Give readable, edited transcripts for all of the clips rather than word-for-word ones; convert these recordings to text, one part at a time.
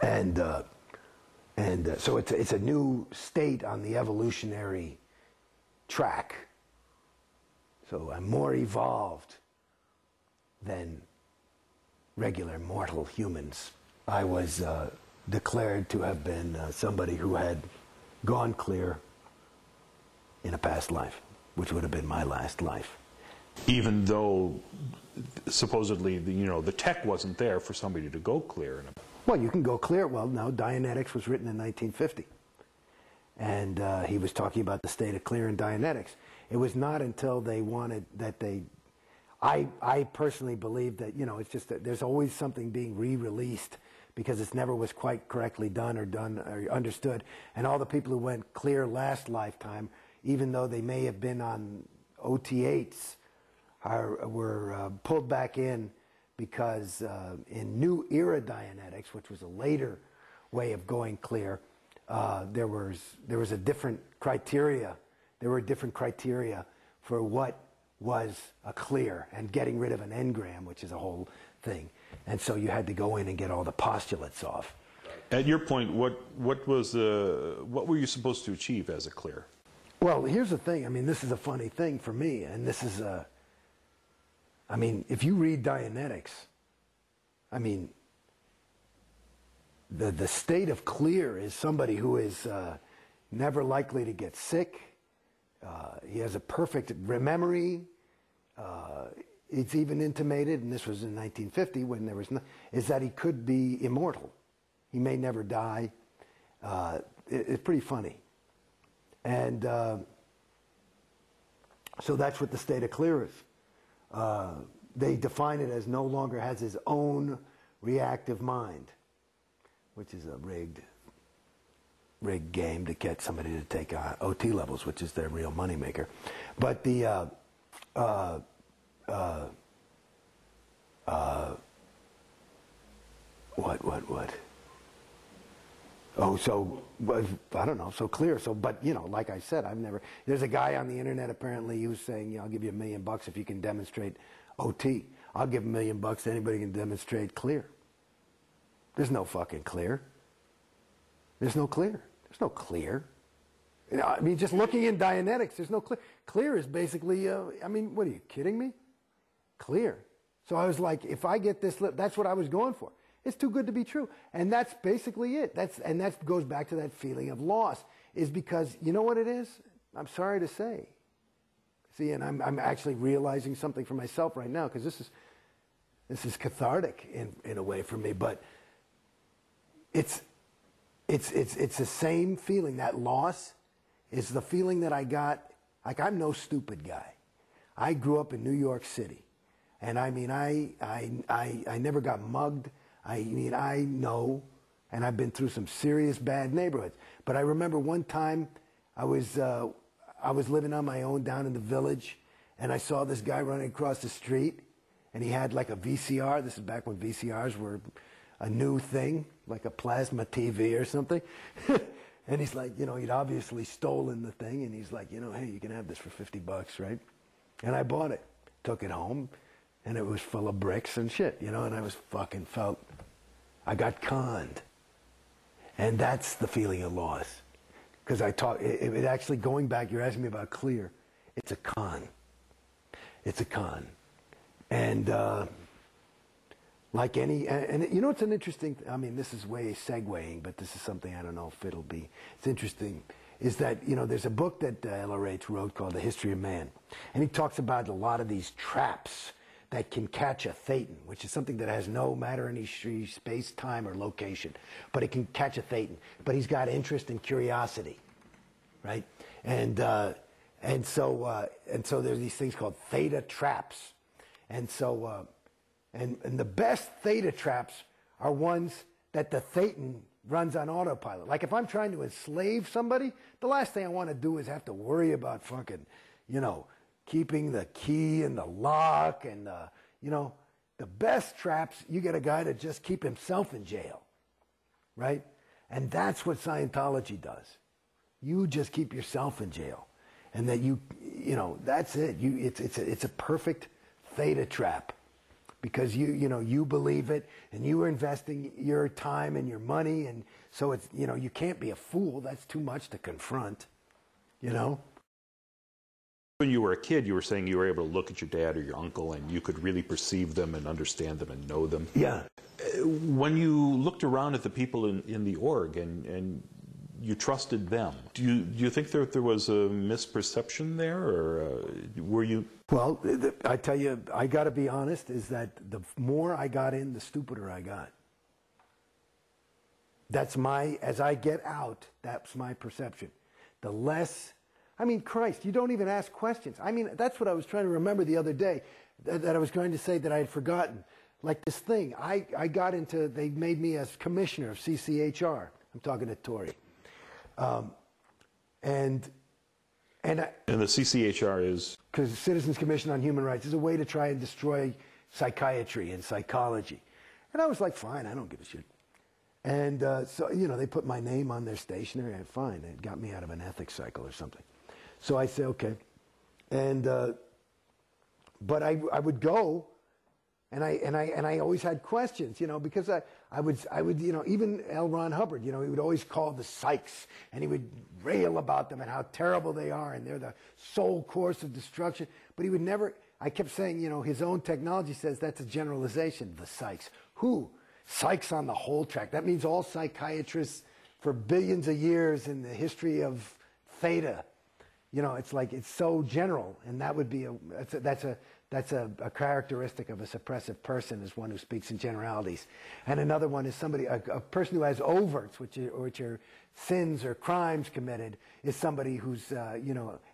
And so it's a new state on the evolutionary track. So I'm more evolved than regular mortal humans. I was declared to have been somebody who had gone clear in a past life, which would have been my last life. Even though supposedly the tech wasn't there for somebody to go clear. Well, you can go clear. Well, no, Dianetics was written in 1950. And he was talking about the state of clear in Dianetics. It was not until they wanted that I personally believe that, it's just that there's always something being re-released because it never was quite correctly done or understood. And all the people who went clear last lifetime, even though they may have been on OT8s, were pulled back in because in New Era Dianetics, which was a later way of going clear, there was a different criteria. There were different criteria for what was a clear and getting rid of an engram, which is a whole thing. And so you had to go in and get all the postulates off. At your point, what were you supposed to achieve as a clear? Well, here's the thing. I mean, this is a funny thing for me, and this is I mean, if you read Dianetics, I mean, the state of clear is somebody who is never likely to get sick. He has a perfect memory. It's even intimated, and this was in 1950 when there was no, is that he could be immortal. He may never die. It's pretty funny. And so that's what the state of clear is. They define it as no longer has his own reactive mind, which is a rigged game to get somebody to take OT levels, which is their real moneymaker. But the what? Oh, so I don't know. So clear. So, but like I said, I've never. There's a guy on the internet apparently who's saying, I'll give you $1 million if you can demonstrate OT. I'll give $1 million to anybody who can demonstrate clear. There's no fucking clear. There's no clear. There's no clear. I mean, just looking in Dianetics, there's no clear. Clear is basically, I mean, what are you kidding me? Clear. So I was like, if I get this, that's what I was going for. It's too good to be true. And that's basically it. And that goes back to that feeling of loss, is because, you know what it is? I'm sorry to say. See, and I'm actually realizing something for myself right now, because this is cathartic in a way for me, but it's the same feeling. That loss is the feeling that I got. Like, I'm no stupid guy. I grew up in New York City, and I mean, I never got mugged. I mean, I know, and I've been through some serious bad neighborhoods. But I remember one time I was living on my own down in the village, and I saw this guy running across the street, and he had like a VCR. This is back when VCRs were a new thing, like a plasma TV or something. And he's like, he'd obviously stolen the thing, and he's like, hey, you can have this for $50, right? And I bought it, took it home, and it was full of bricks and shit, and I was I got conned. And that's the feeling of loss. Because it actually, going back, you're asking me about clear, it's a con. It's a con. And like any, and it's an interesting, I mean, this is way segueing, but this is something I don't know if it'll be, it's interesting, is that, there's a book that LRH wrote called The History of Man. And he talks about a lot of these traps that can catch a thetan, which is something that has no matter any space, time, or location, but it can catch a thetan. But he's got interest and curiosity, right? And so there's these things called theta traps, and so and the best theta traps are ones that the thetan runs on autopilot. Like if I'm trying to enslave somebody, the last thing I want to do is have to worry about fucking, keeping the key and the lock and the best traps, you get a guy to just keep himself in jail, right? And that's what Scientology does. You just keep yourself in jail, and that that's it. It's a perfect theta trap because you believe it, and you were investing your time and your money, and so it's, you can't be a fool. That's too much to confront, When you were a kid, you were saying you were able to look at your dad or your uncle and you could really perceive them and understand them and know them. Yeah. When you looked around at the people in the org and you trusted them, do you think there was a misperception there, or were you? Well, I tell you, I got to be honest, is that the more I got in, the stupider I got. As I get out, that's my perception. The less, Christ, you don't even ask questions. That's what I was trying to remember the other day, that I was going to say that I had forgotten. Like this thing, I got into, they made me as commissioner of CCHR. I'm talking to Tori. And the CCHR is? Because Citizens Commission on Human Rights is a way to try and destroy psychiatry and psychology. And I was like, fine, I don't give a shit. And so, they put my name on their stationery, and fine, it got me out of an ethics cycle or something. So I say, okay. And, but I would go, and I always had questions, because I would, even L. Ron Hubbard, he would always call the psychs, and he would rail about them and how terrible they are, and they're the sole course of destruction. But he would never, I kept saying, his own technology says that's a generalization, the psychs. Who? Psychs on the whole track. That means all psychiatrists for billions of years in the history of theta. It's like, it's so general, and that would be that's a characteristic of a suppressive person, is one who speaks in generalities. And another one is a person who has overts, which are sins or crimes committed, is somebody who's,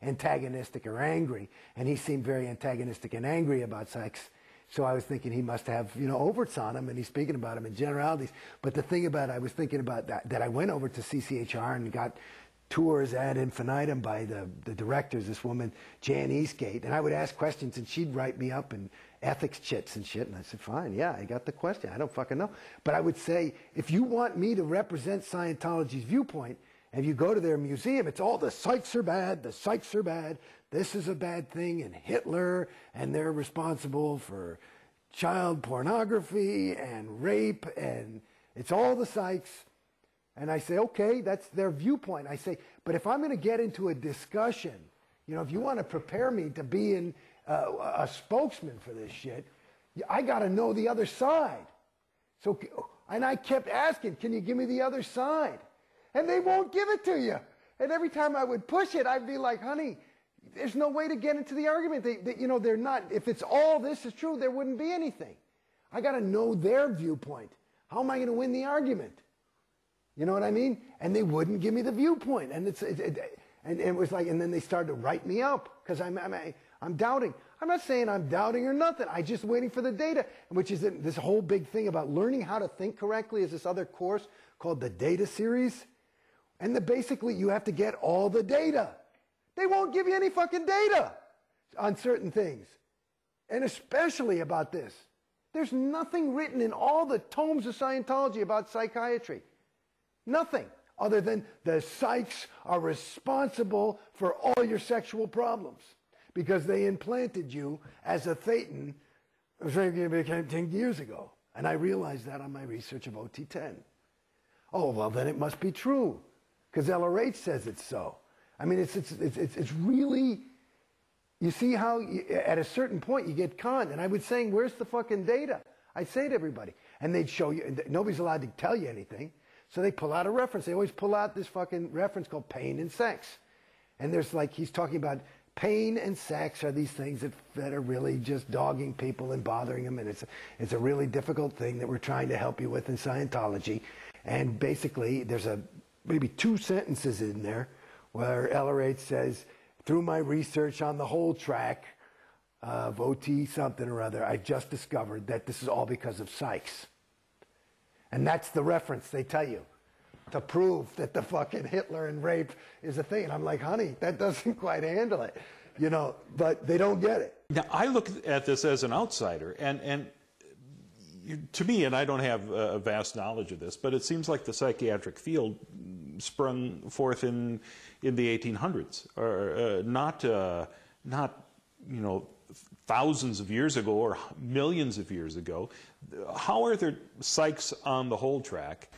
antagonistic or angry. And he seemed very antagonistic and angry about sex. So I was thinking he must have, overts on him, and he's speaking about them in generalities. But the thing about, I was thinking about that I went over to CCHR and got tours ad infinitum by the directors, this woman, Jan Eastgate, and I would ask questions, and she'd write me up in ethics chits and shit, and I said, fine, yeah, I got the question, I don't fucking know. But I would say, if you want me to represent Scientology's viewpoint, and you go to their museum, it's all the psychs are bad, the psychs are bad, this is a bad thing, and Hitler, and they're responsible for child pornography and rape, and it's all the psychs. And I say, okay, that's their viewpoint. I say, but if I'm going to get into a discussion, if you want to prepare me to be a spokesman for this shit, I got to know the other side. So, and I kept asking, can you give me the other side? And they won't give it to you. And every time I would push it, I'd be like, honey, there's no way to get into the argument. They're not, if it's all this is true, there wouldn't be anything. I got to know their viewpoint. How am I going to win the argument? You know what I mean? And they wouldn't give me the viewpoint. And it was like, and then they started to write me up because I'm doubting. I'm not saying I'm doubting or nothing. I'm just waiting for the data, which is this whole big thing about learning how to think correctly is this other course called the Data Series. And basically you have to get all the data. They won't give you any fucking data on certain things. And especially about this. There's nothing written in all the tomes of Scientology about psychiatry. Nothing other than the psychs are responsible for all your sexual problems because they implanted you as a thetan 10 years ago. And I realized that on my research of OT10. Oh, well, then it must be true because LRH says it's so. It's really, you see how at a certain point you get conned. And I was saying, where's the fucking data? I'd say to everybody. And they'd show you, nobody's allowed to tell you anything. So they pull out a reference. They always pull out this fucking reference called pain and sex. And there's like, he's talking about pain and sex are these things that are really just dogging people and bothering them. And it's a really difficult thing that we're trying to help you with in Scientology. And basically, there's maybe 2 sentences in there where LRH says, through my research on the whole track of OT something or other, I've just discovered that this is all because of psychs. And that's the reference they tell you to prove that the fucking Hitler and rape is a thing. And I'm like, honey, that doesn't quite handle it, but they don't get it. Now, I look at this as an outsider, and to me, and I don't have a vast knowledge of this, but it seems like the psychiatric field sprung forth in the 1800s, or not thousands of years ago or millions of years ago. How are there psychs on the whole track?